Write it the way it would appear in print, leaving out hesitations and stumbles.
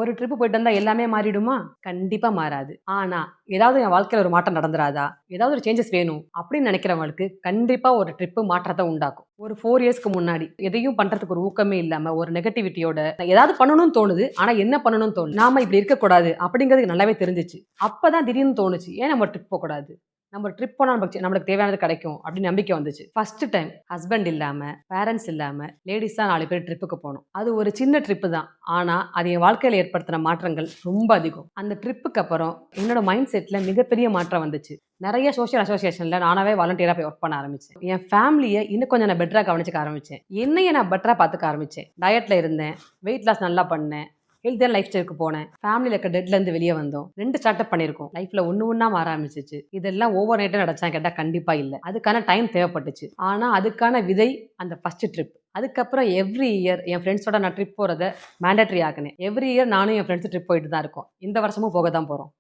ஒரு ட்ரிப் போயிட்டு வந்தா எல்லாமே மாறிடுமா? கண்டிப்பா மாறாது. ஆனா, ஏதாவது என் வாழ்க்கையில ஒரு மாற்றம் நடந்துராதா? ஏதாவது ஒரு சேஞ்சஸ் வேணும் அப்படின்னு நினைக்கிறவங்களுக்கு கண்டிப்பா ஒரு ட்ரிப் மாற்றத்த உண்டாக்கும். ஒரு 4 இயர்ஸ்க்கு முன்னாடி எதையும் பண்றதுக்கு ஒரு ஊக்கமே இல்லாம, ஒரு நெகட்டிவிட்டியோட ஏதாவது பண்ணணும்னு தோணுது. ஆனா என்ன பண்ணணும்னு தோணல. நாம இப்படி இருக்கக்கூடாது அப்படிங்கிறது எனக்கு நல்லாவே தெரிஞ்சுச்சு. அப்பதான் திடீர்னு தோணுச்சு. ஏன் நம்ம ட்ரிப் போக்கூடாது? நம்ம ட்ரிப் போனா நம்மளுக்கு தேவையானது கிடைக்கும் அப்படின்னு நம்பிக்கை வந்துச்சு. ஃபர்ஸ்ட் டைம் ஹஸ்பண்ட் இல்லாம, பேரண்ட்ஸ் இல்லாம, லேடீஸா 4 பேர் ட்ரிப்புக்கு போனோம். அது ஒரு சின்ன ட்ரிப்பு தான். ஆனா, அது என் வாழ்க்கையில ஏற்படுத்தின மாற்றங்கள் ரொம்ப அதிகம். அந்த ட்ரிப்புக்கு அப்புறம் என்னோட மைண்ட் செட்ல மிகப்பெரிய மாற்றம் வந்துச்சு. நெறைய சோசியல் அசோசியேஷன்ல நானாவே வாலண்டியரா போய் ஒர்க் பண்ண ஆரம்பிச்சேன். என் ஃபேமிலிய இன்னும் கொஞ்சம் நான் பெட்டரா கவனிச்சுக்க ஆரம்பிச்சேன். என்னைய நான் பெட்டரா பார்த்துக்க ஆரம்பிச்சேன். டயட்ல இருந்தேன். வெயிட் லாஸ் நல்லா பண்ணேன். ஹெல்த்தியான லைஃப் ஸ்டைலுக்கு போனேன். ஃபேமிலில இருக்க டெட்லேருந்து வெளிய வந்தோம். 2 ஸ்டார்ட் அப் பண்ணியிருக்கோம். லைஃப்ல ஒண்ணு ஒண்ணா மாற ஆரம்பிச்சுச்சு. இதெல்லாம் ஓவர் நைட்டா நடந்துச்சான்னு கேட்டா கண்டிப்பா இல்ல. அதுக்கான டைம் தேவைப்பட்டுச்சு. ஆனா, அதுக்கான விதை அந்த ஃபர்ஸ்ட் ட்ரிப். அதுக்கப்புறம் எவ்ரி இயர் என் ஃப்ரெண்ட்ஸோட நான் ட்ரிப் போறத மேண்டேட்டரி ஆக்குனேன். எவ்ரி இயர் நானும் என் ஃப்ரெண்ட்ஸ் ட்ரிப் போயிட்டு தான் இருக்கோம். இந்த வருஷமும் போக தான் போறோம்.